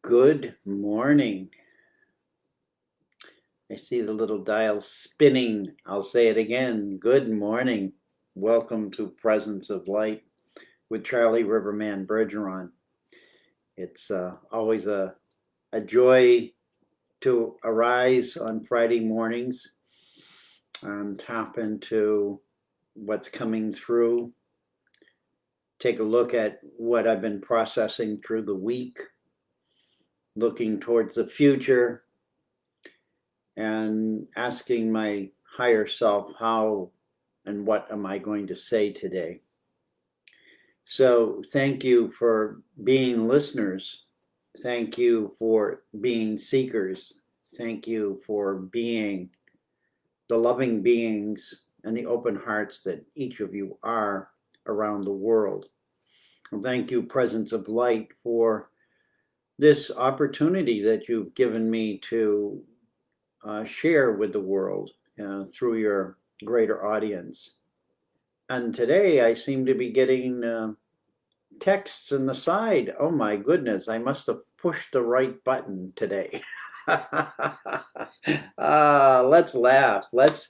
Good morning. I see the little dial spinning. I'll say it again. Good morning. Welcome to Presence of Light with Charlie Riverman Bergeron. It's always a joy to arise on Friday mornings and tap into what's coming through. Take a look at what I've been processing through the week, looking towards the future, and asking my higher self, how and what am I going to say today? So thank you for being listeners. Thank you for being seekers. Thank you for being the loving beings and the open hearts that each of you are around the world. And thank you, Presence of Light, for this opportunity that you've given me to share with the world through your greater audience. And today I seem to be getting texts in the side. Oh my goodness, I must have pushed the right button today. Let's laugh. Let's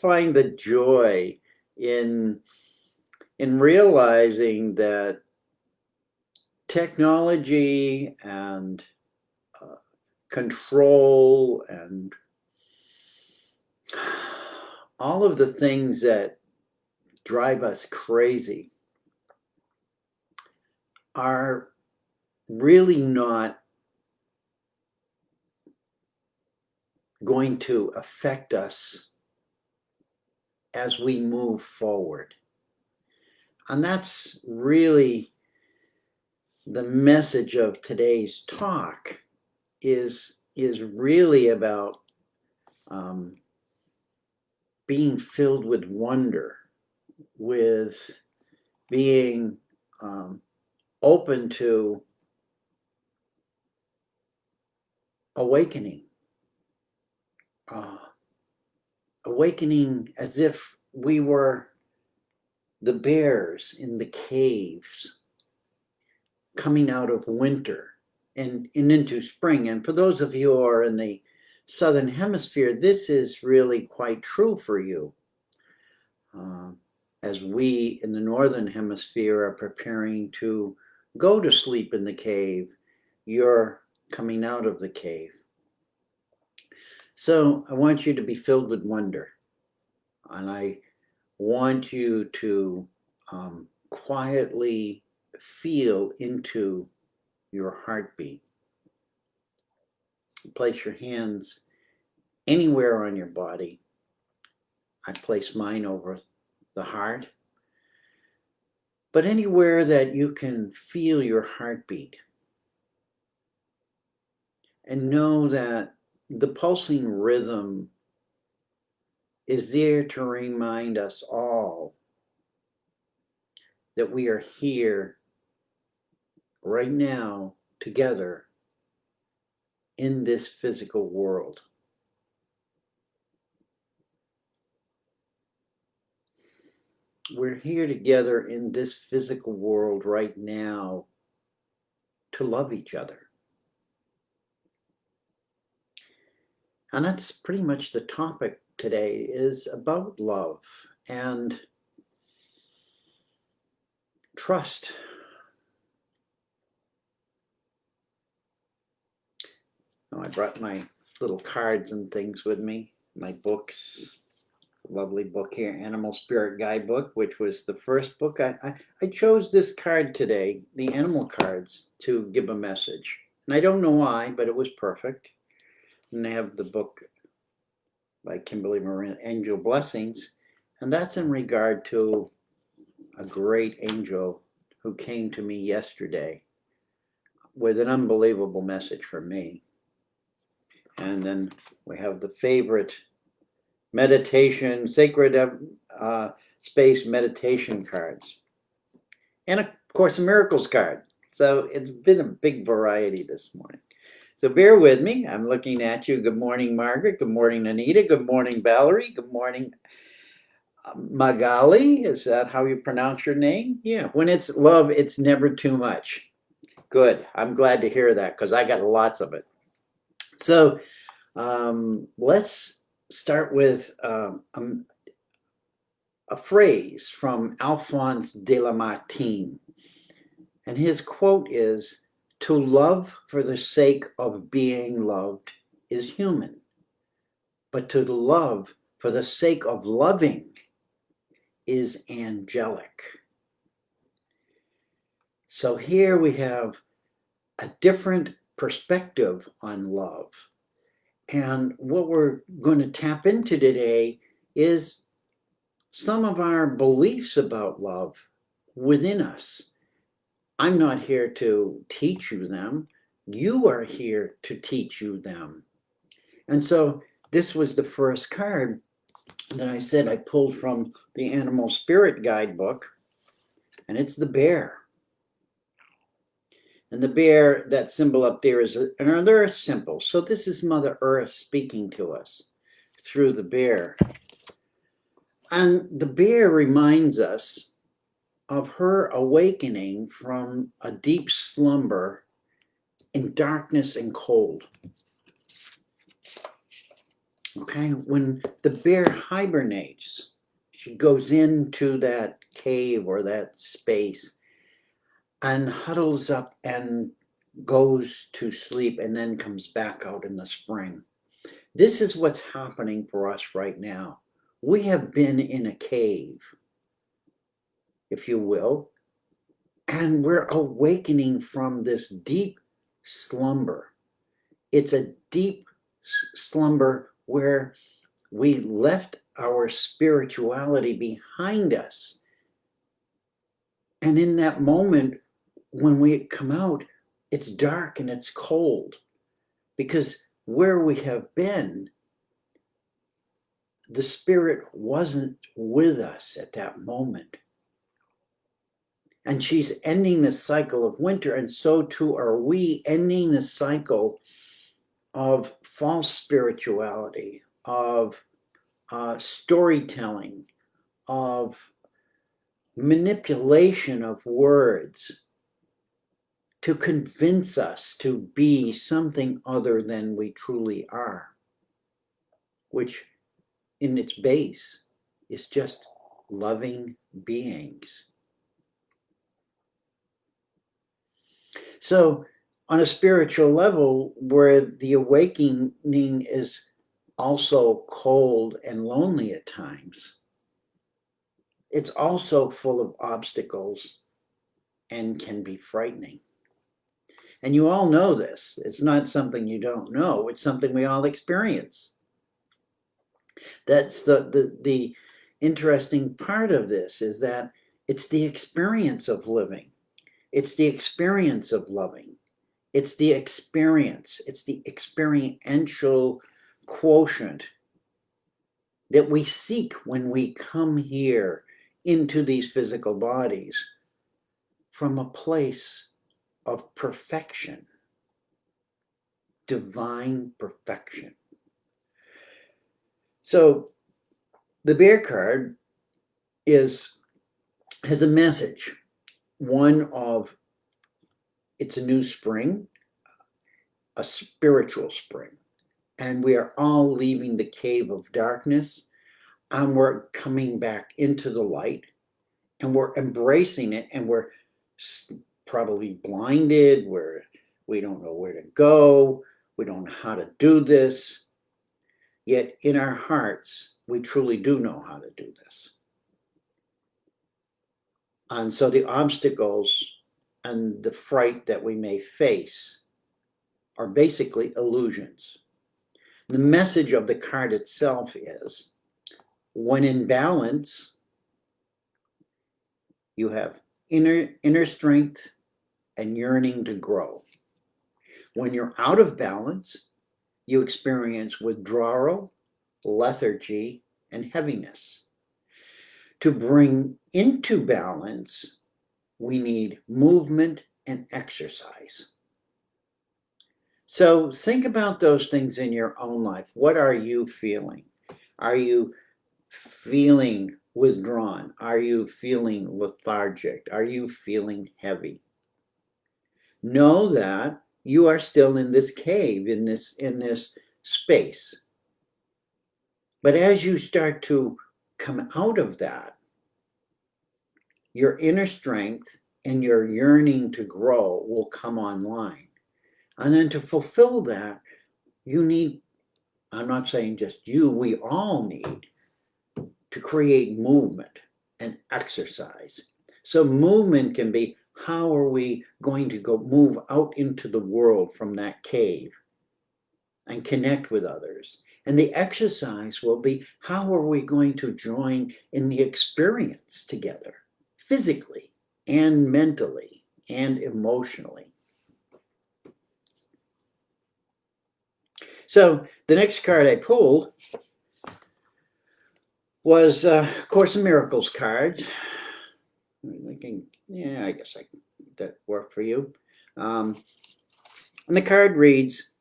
find the joy in realizing that technology and control and all of the things that drive us crazy are really not going to affect us as we move forward. And that's really the message of today's talk is really about being filled with wonder, with being open to awakening, awakening as if we were the bears in the caves coming out of winter and into spring. And for those of you who are in the Southern Hemisphere, this is really quite true for you. As we in the Northern Hemisphere are preparing to go to sleep in the cave, you're coming out of the cave. So I want you to be filled with wonder. And I want you to quietly feel into your heartbeat. Place your hands anywhere on your body. I place mine over the heart, but anywhere that you can feel your heartbeat. And know that the pulsing rhythm is there to remind us all that we are here right now together in this physical world. We're here together in this physical world right now to love each other. And that's pretty much the topic today, is about love and trust. Now, I brought my little cards and things with me, my books. It's a lovely book here, Animal Spirit Guidebook, which was the first book. I chose this card today, the animal cards, to give a message. And I don't know why, but it was perfect. And I have the book by Kimberly Moran, Angel Blessings. And that's in regard to a great angel who came to me yesterday with an unbelievable message for me. And then we have the favorite meditation, sacred space meditation cards. And of course, a miracles card. So it's been a big variety this morning. So bear with me. I'm looking at you. Good morning, Margaret. Good morning, Anita. Good morning, Valerie. Good morning, Magali. Is that how you pronounce your name? Yeah. When it's love, it's never too much. Good. I'm glad to hear that because I got lots of it. So let's start with a phrase from Alphonse de Lamartine. And his quote is, "To love for the sake of being loved is human, but to love for the sake of loving is angelic." So here we have a different perspective on love. And what we're going to tap into today is some of our beliefs about love within us. I'm not here to teach you them. You are here to teach you them. And so this was the first card that I said I pulled from the Animal Spirit Guidebook, and it's the bear. And the bear, that symbol up there is an earth symbol. So this is Mother Earth speaking to us through the bear. And the bear reminds us of her awakening from a deep slumber in darkness and cold. Okay, when the bear hibernates, she goes into that cave or that space and huddles up and goes to sleep and then comes back out in the spring. This is what's happening for us right now. We have been in a cave, if you will, and we're awakening from this deep slumber. It's a deep slumber where we left our spirituality behind us. And in that moment, when we come out, it's dark and it's cold because where we have been, the spirit wasn't with us at that moment. And she's ending the cycle of winter, and so too are we, ending the cycle of false spirituality, of storytelling, of manipulation of words to convince us to be something other than we truly are, which in its base is just loving beings. So on a spiritual level, where the awakening is also cold and lonely at times, it's also full of obstacles and can be frightening. And you all know this. It's not something you don't know. It's something we all experience. That's the interesting part of this, is that it's the experience of living. It's the experience of loving. It's the experience. It's the experiential quotient that we seek when we come here into these physical bodies from a place of perfection, divine perfection. So the bear card has a message, one of it's a new spring, a spiritual spring, and we are all leaving the cave of darkness and we're coming back into the light and we're embracing it, and we're probably blinded, we don't know where to go, we don't know how to do this, yet in our hearts we truly do know how to do this. And so the obstacles and the fright that we may face are basically illusions. The message of the card itself is, when in balance, you have inner strength and yearning to grow. When you're out of balance, you experience withdrawal, lethargy, and heaviness. To bring into balance, we need movement and exercise. So think about those things in your own life. What are you feeling? Are you feeling withdrawn? Are you feeling lethargic? Are you feeling heavy? know that you are still in this cave, in this space. But as you start to come out of that, your inner strength and your yearning to grow will come online. And then to fulfill that, you need, I'm not saying just you, we all need to create movement and exercise. So movement can be, how are we going to go move out into the world from that cave and connect with others? And the exercise will be, how are we going to join in the experience together, physically and mentally and emotionally? So the next card I pulled was Course in Miracles cards. Yeah, I guess that worked for you. And the card reads,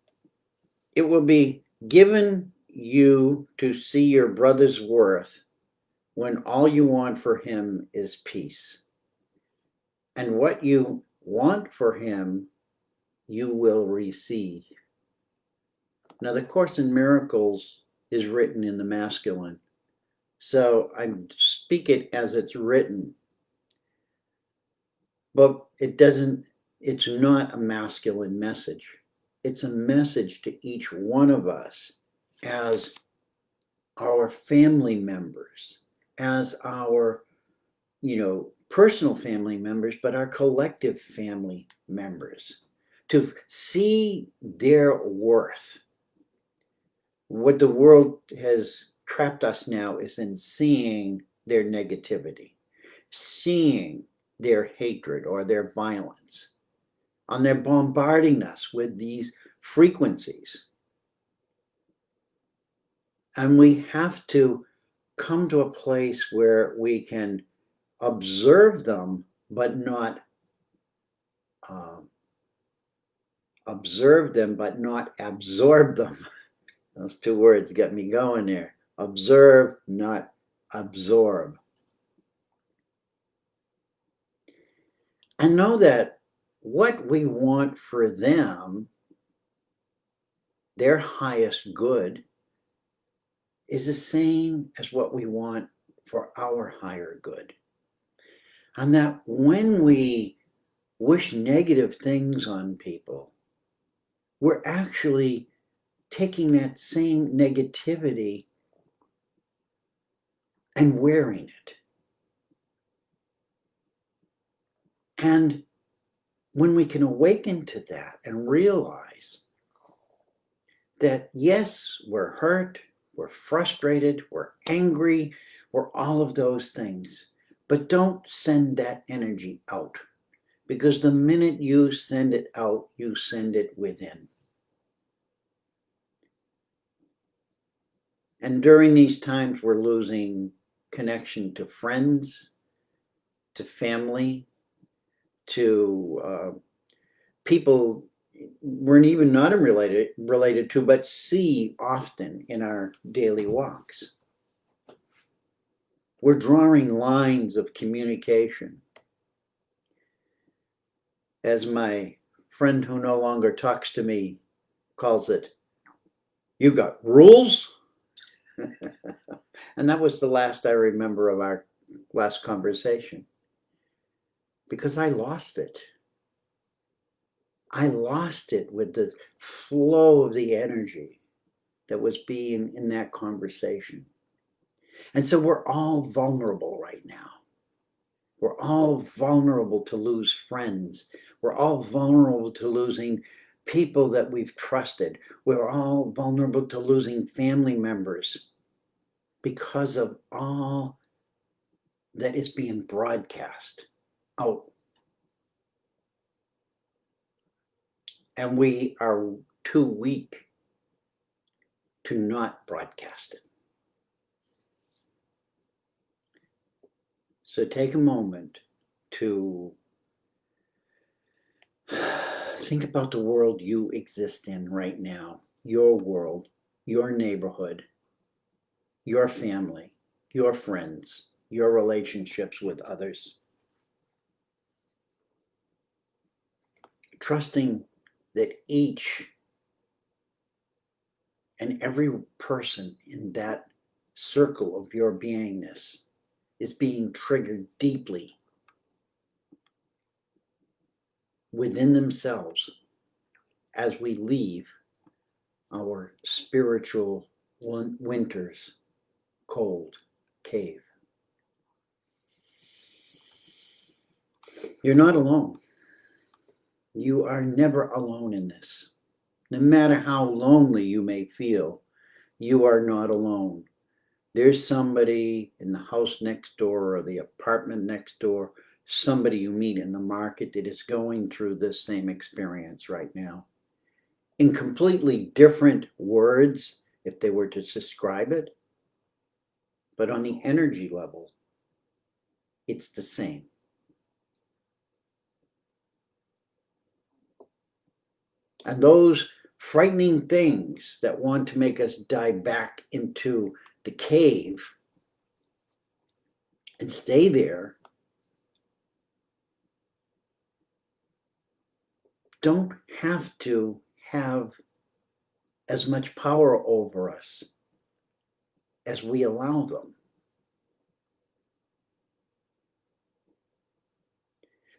it will be given you to see your brother's worth when all you want for him is peace. And what you want for him, you will receive. Now, the Course in Miracles is written in the masculine. So I speak it as it's written. But it's not a masculine message. It's a message to each one of us as our family members, as our, personal family members, but our collective family members, to see their worth. What the world has trapped us now is in seeing their negativity, seeing their hatred or their violence, and they're bombarding us with these frequencies. And we have to come to a place where we can observe them, but not absorb them. Those two words get me going there. Observe, not absorb. And know that what we want for them, their highest good, is the same as what we want for our higher good. And that when we wish negative things on people, we're actually taking that same negativity and wearing it. And when we can awaken to that and realize that, yes, we're hurt, we're frustrated, we're angry, we're all of those things, but don't send that energy out, because the minute you send it out, you send it within. And during these times, we're losing connection to friends, to family, to people we're even not related to, but see often in our daily walks. We're drawing lines of communication. As my friend who no longer talks to me calls it, you got rules? And that was the last I remember of our last conversation, because I lost it. I lost it with the flow of the energy that was being in that conversation. And so we're all vulnerable right now. We're all vulnerable to lose friends. We're all vulnerable to losing people that we've trusted. We're all vulnerable to losing family members because of all that is being broadcast out. And we are too weak to not broadcast it. So take a moment to think about the world you exist in right now, your world, your neighborhood, your family, your friends, your relationships with others. trusting that each and every person in that circle of your beingness is being triggered deeply within themselves as we leave our spiritual winter's cold cave. You're not alone. You are never alone in this. No matter how lonely you may feel, you are not alone. There's somebody in the house next door or the apartment next door, somebody you meet in the market that is going through this same experience right now. In completely different words, if they were to describe it, but on the energy level, it's the same. And those frightening things that want to make us dive back into the cave and stay there don't have to have as much power over us as we allow them.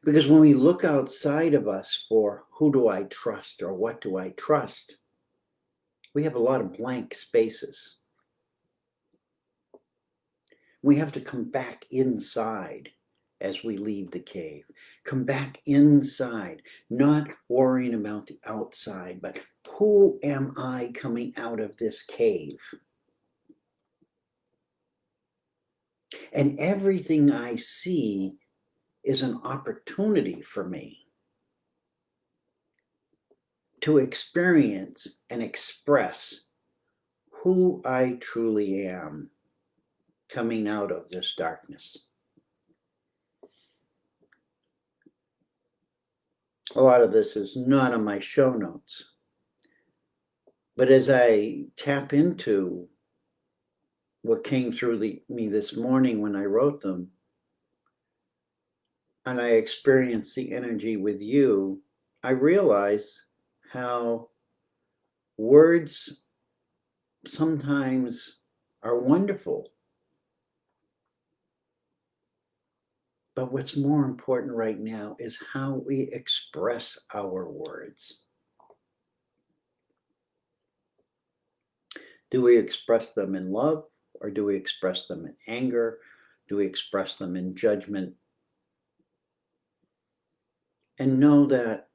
Because when we look outside of us for who do I trust or what do I trust, we have a lot of blank spaces. We have to come back inside as we leave the cave. Come back inside, not worrying about the outside, but who am I coming out of this cave? And everything I see is an opportunity for me to experience and express who I truly am coming out of this darkness. A lot of this is not on my show notes, but as I tap into what came through me this morning when I wrote them, and I experienced the energy with you, I realize how words sometimes are wonderful. But what's more important right now is how we express our words. Do we express them in love, or do we express them in anger? Do we express them in judgment? And know that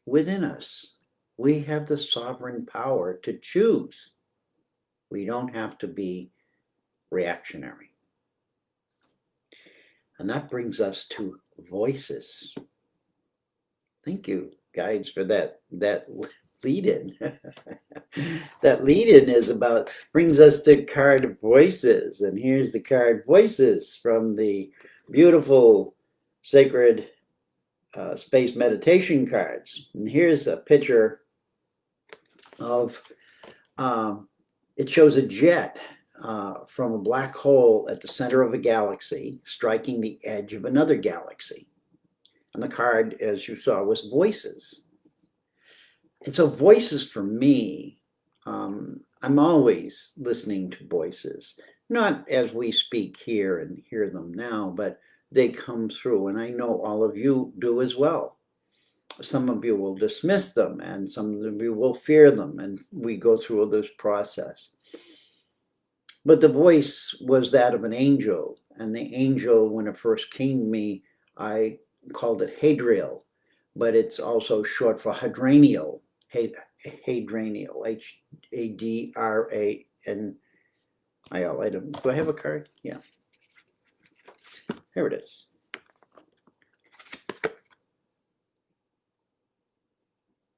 within us, we have the sovereign power to choose. We don't have to be reactionary. And that brings us to voices. Thank you, guides, for that lead-in. That lead-in is brings us to card voices. And here's the card voices from the beautiful sacred space meditation cards. And here's a picture of, it shows a jet from a black hole at the center of a galaxy striking the edge of another galaxy. And the card, as you saw, was voices. And so voices for me, I'm always listening to voices, not as we speak here and hear them now, but they come through, and I know all of you do as well. Some of you will dismiss them, and some of you will fear them, and we go through this process. But the voice was that of an angel, and the angel, when it first came to me, I called it Hadriel, but it's also short for Hadraniel. Hadraniel, Hadraniel. Do I have a card? Yeah. Here it is.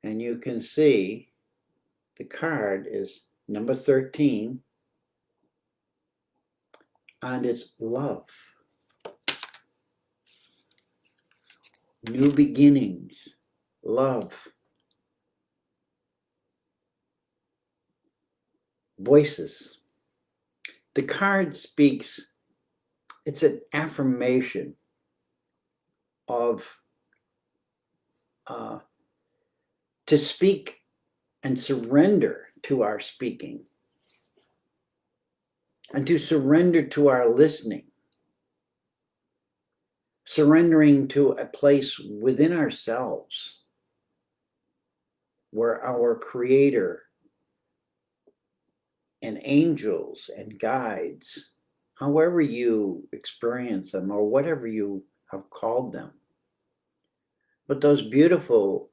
And you can see the card is number 13, and it's love. New beginnings, love. Voices. The card speaks, it's an affirmation of to speak and surrender to our speaking, and to surrender to our listening, surrendering to a place within ourselves where our Creator and angels and guides, however you experience them or whatever you have called them, but those beautiful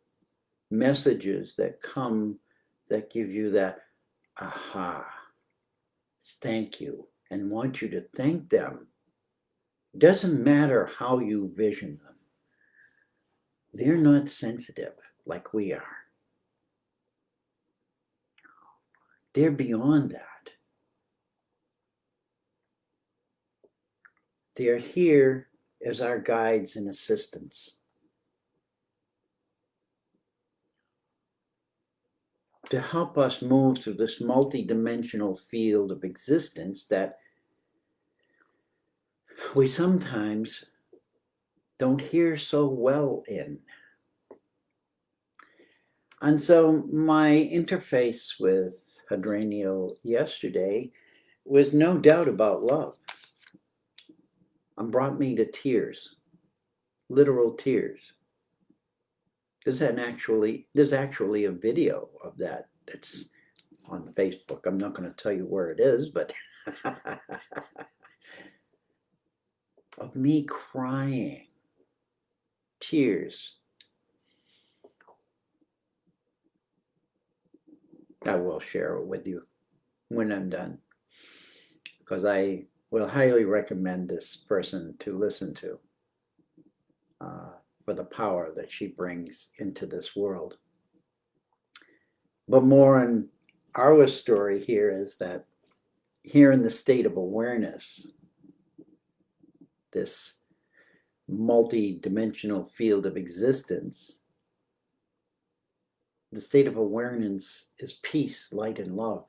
messages that come that give you that aha, thank you, and want you to thank them. Doesn't matter how you vision them. They're not sensitive like we are. They're beyond that. They are here as our guides and assistants to help us move through this multidimensional field of existence that we sometimes don't hear so well in. And so my interface with Hadranio yesterday was no doubt about love. And brought me to tears, literal tears. There's actually a video of that that's on Facebook. I'm not going to tell you where it is, but of me crying, tears. I will share it with you when I'm done, because I will highly recommend this person to listen to for the power that she brings into this world. But more on our story here is that here in the state of awareness, this multi-dimensional field of existence, the state of awareness is peace, light, and love,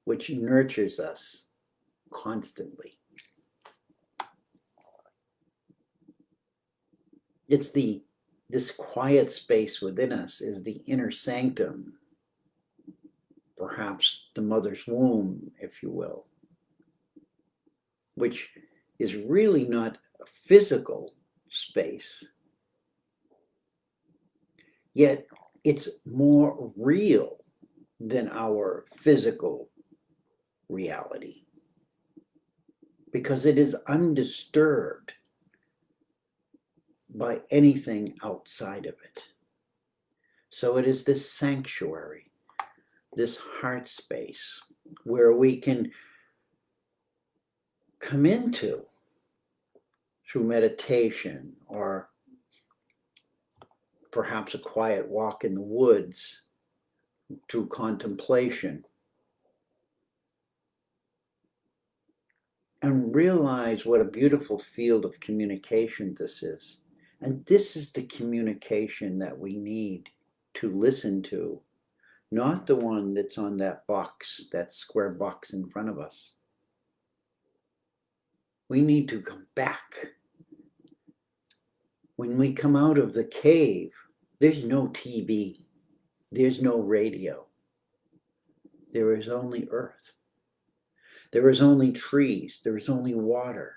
which nurtures us constantly. It's this quiet space within us is the inner sanctum, perhaps the mother's womb, if you will, which is really not a physical space, yet it's more real than our physical reality because it is undisturbed by anything outside of it. So it is this sanctuary, this heart space where we can come into through meditation or perhaps a quiet walk in the woods, through contemplation, and realize what a beautiful field of communication this is. And this is the communication that we need to listen to, not the one that's on that box, that square box in front of us. We need to come back. When we come out of the cave, there's no TV, there's no radio. There is only earth. There is only trees, there is only water.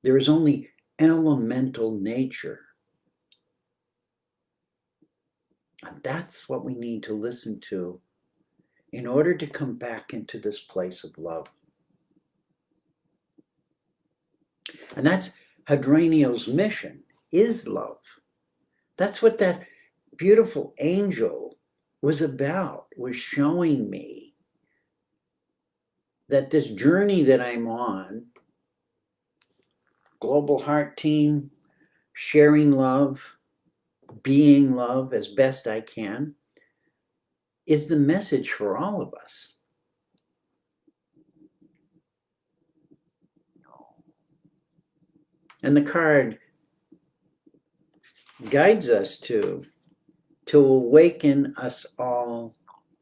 There is only elemental nature. And that's what we need to listen to in order to come back into this place of love. And that's Hadranio's mission, is love. That's what that beautiful angel was about, was showing me that this journey that I'm on, Global Heart Team, sharing love, being love as best I can, is the message for all of us. And the card guides us to awaken us all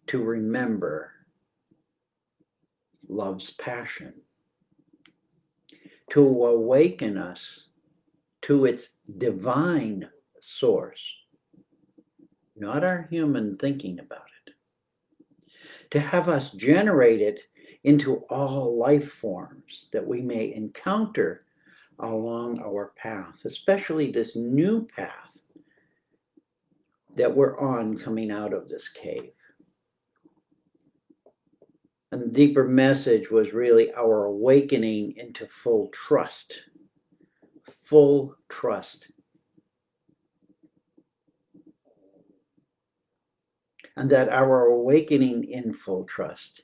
to remember love's passion, to awaken us to its divine source, not our human thinking about it, to have us generate it into all life forms that we may encounter along our path, especially this new path that we're on coming out of this cave. And the deeper message was really our awakening into full trust. Full trust. And that our awakening in full trust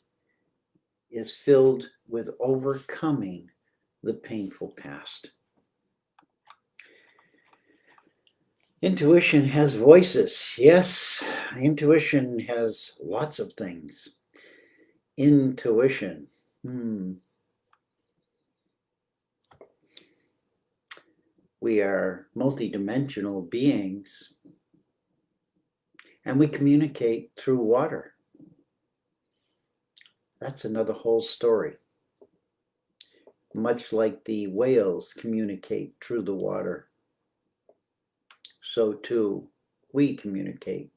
is filled with overcoming the painful past. Intuition has voices. Yes, intuition has lots of things. Intuition. We are multidimensional beings, and we communicate through water. That's another whole story. Much like the whales communicate through the water, so too we communicate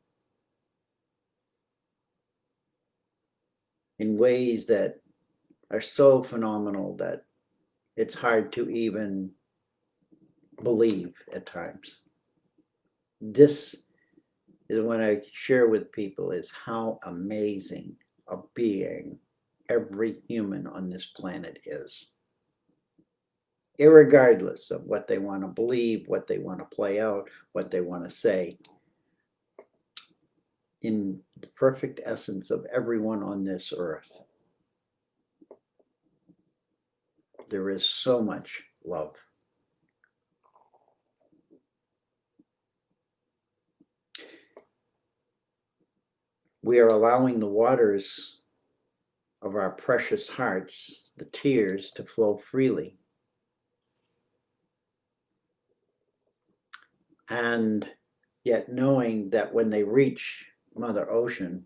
in ways that are so phenomenal that it's hard to even believe at times. This is what I share with people, is how amazing a being every human on this planet is. Irregardless of what they want to believe, what they want to play out, what they want to say. In the perfect essence of everyone on this earth, there is so much love. We are allowing the waters of our precious hearts, the tears, to flow freely. And yet knowing that when they reach Mother Ocean,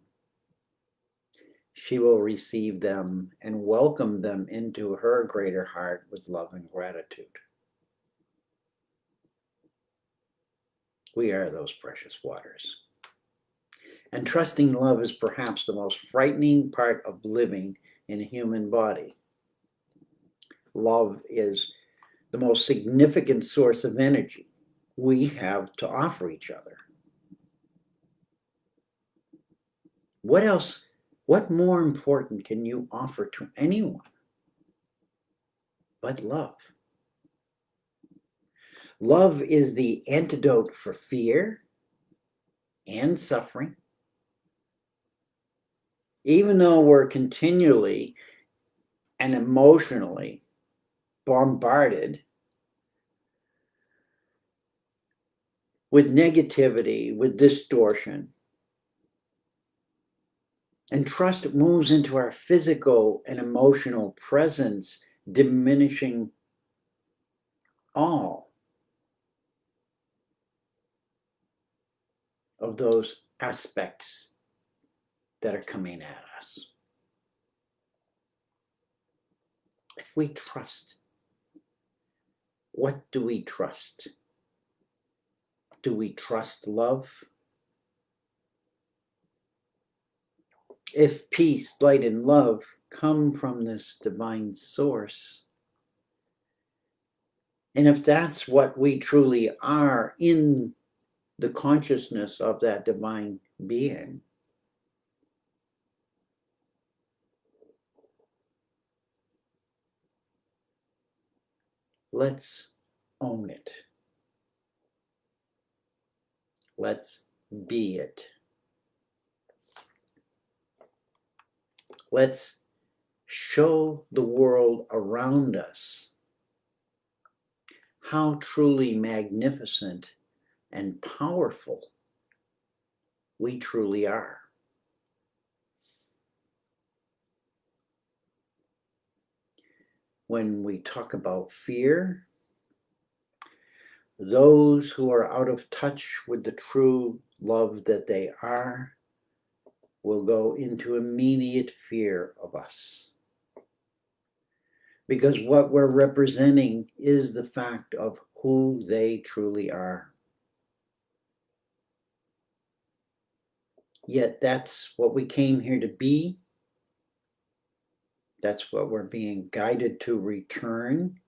she will receive them and welcome them into her greater heart with love and gratitude. We are those precious waters. And trusting love is perhaps the most frightening part of living in a human body. Love is the most significant source of energy we have to offer each other. What else, what more important can you offer to anyone but love? Love is the antidote for fear and suffering. Even though we're continually and emotionally bombarded with negativity, with distortion, and trust moves into our physical and emotional presence, diminishing all of those aspects that are coming at us. If we trust, what do we trust? Do we trust love? If peace, light, and love come from this divine source, and if that's what we truly are in the consciousness of that divine being, let's own it. Let's be it. Let's show the world around us how truly magnificent and powerful we truly are. When we talk about fear, those who are out of touch with the true love that they are will go into immediate fear of us. because what we're representing is the fact of who they truly are. Yet that's what we came here to be. That's what we're being guided to return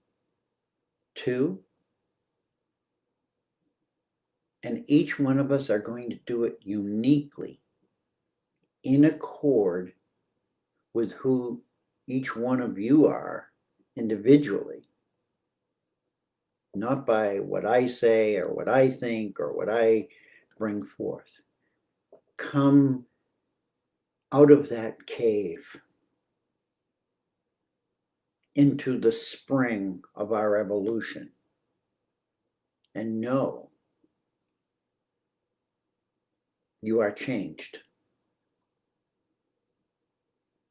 to. And each one of us are going to do it uniquely, in accord with who each one of you are individually. Not by what I say or what I think or what I bring forth. Come out of that cave into the spring of our evolution and know you are changed.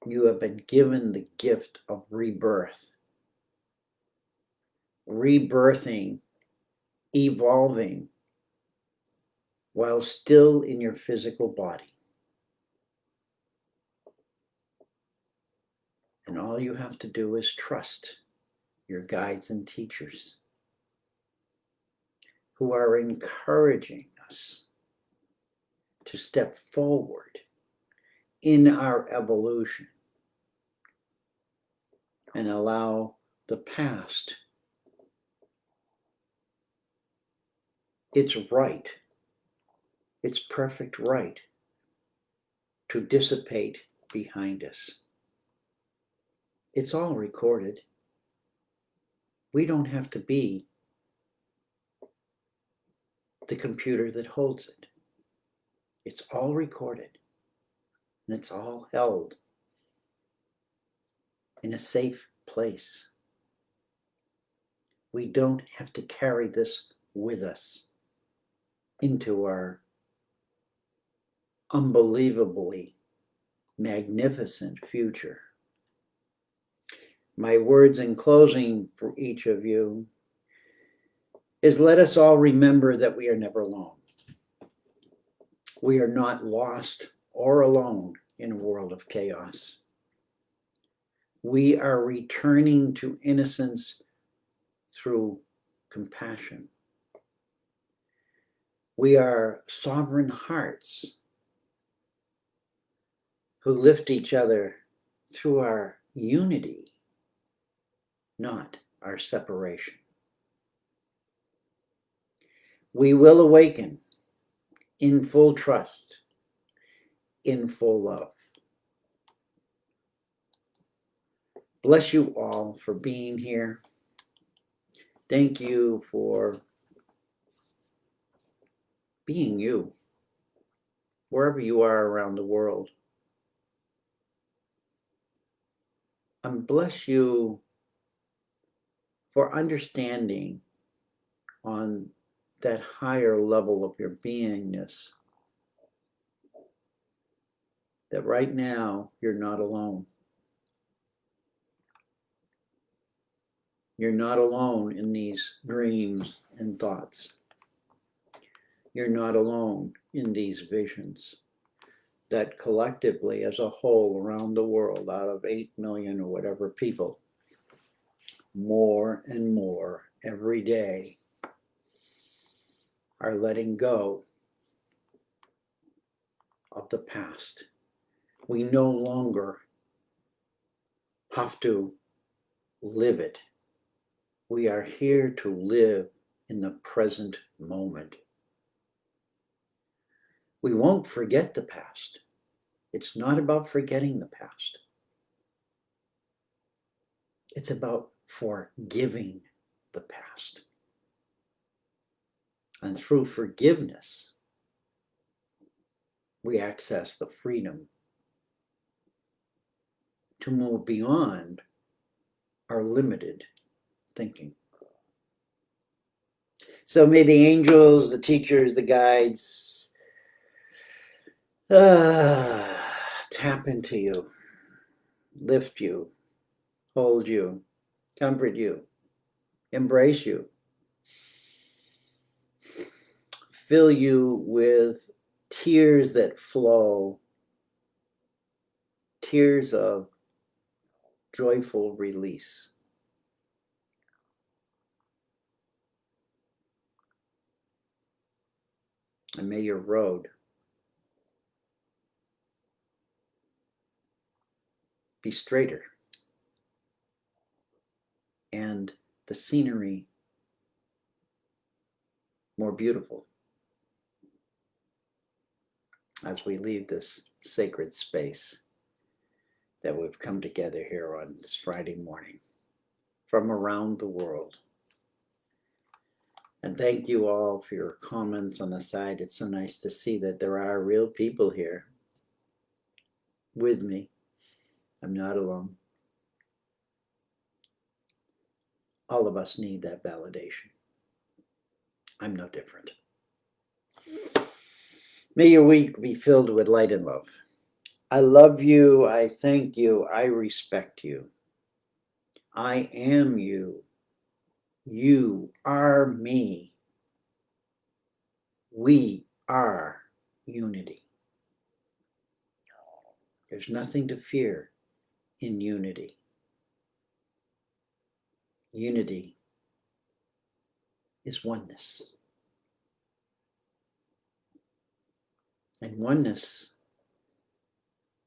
You have been given the gift of rebirth. Rebirthing, evolving, while still in your physical body. And all you have to do is trust your guides and teachers who are encouraging us to step forward in our evolution and allow the past its right, its perfect right to dissipate behind us. It's all recorded. We don't have to be the computer that holds it. It's all recorded, and it's all held in a safe place. We don't have to carry this with us into our unbelievably magnificent future. My words in closing for each of you is, let us all remember that we are never alone. We are not lost or alone in a world of chaos. We are returning to innocence through compassion. We are sovereign hearts who lift each other through our unity, not our separation. We will awaken in full trust, in full love. Bless you all for being here. Thank you for being you, wherever you are around the world. And bless you for understanding on that higher level of your beingness that right now you're not alone. You're not alone in these dreams and thoughts. You're not alone in these visions that collectively as a whole around the world, out of 8 million or whatever people, more and more every day are letting go of the past. We no longer have to live it. We are here to live in the present moment. We won't forget the past. It's not about forgetting the past. It's about forgiving the past. And through forgiveness, we access the freedom to move beyond our limited thinking. So may the angels, the teachers, the guides tap into you, lift you, hold you, comfort you, embrace you, fill you with tears that flow, tears of joyful release. And may your road be straighter and the scenery more beautiful as we leave this sacred space that we've come together here on this Friday morning from around the world. And thank you all for your comments on the side. It's so nice to see that there are real people here with me. I'm not alone. All of us need that validation. I'm no different. May your week be filled with light and love. I love you. I thank you. I respect you. I am you. You are me. We are unity. There's nothing to fear in unity. Unity is oneness. And oneness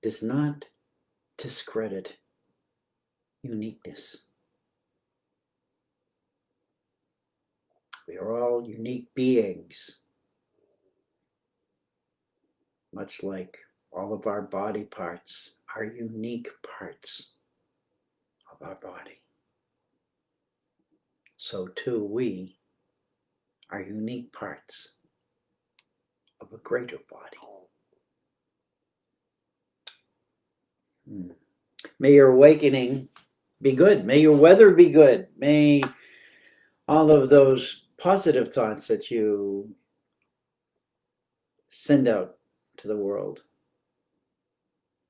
does not discredit uniqueness. We are all unique beings, much like all of our body parts are unique parts of our body. So too we are unique parts of a greater body. May your awakening be good. May your weather be good. May all of those positive thoughts that you send out to the world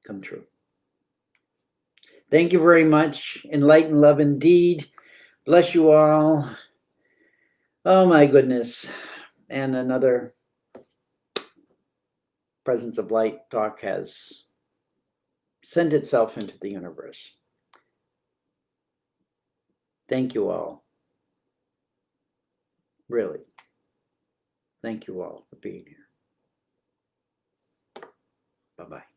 come true. Thank you very much. Enlighten love indeed. Bless you all. Oh my goodness. And another Presence of Light talk has sent itself into the universe. Thank you all. Really. Thank you all for being here. Bye-bye.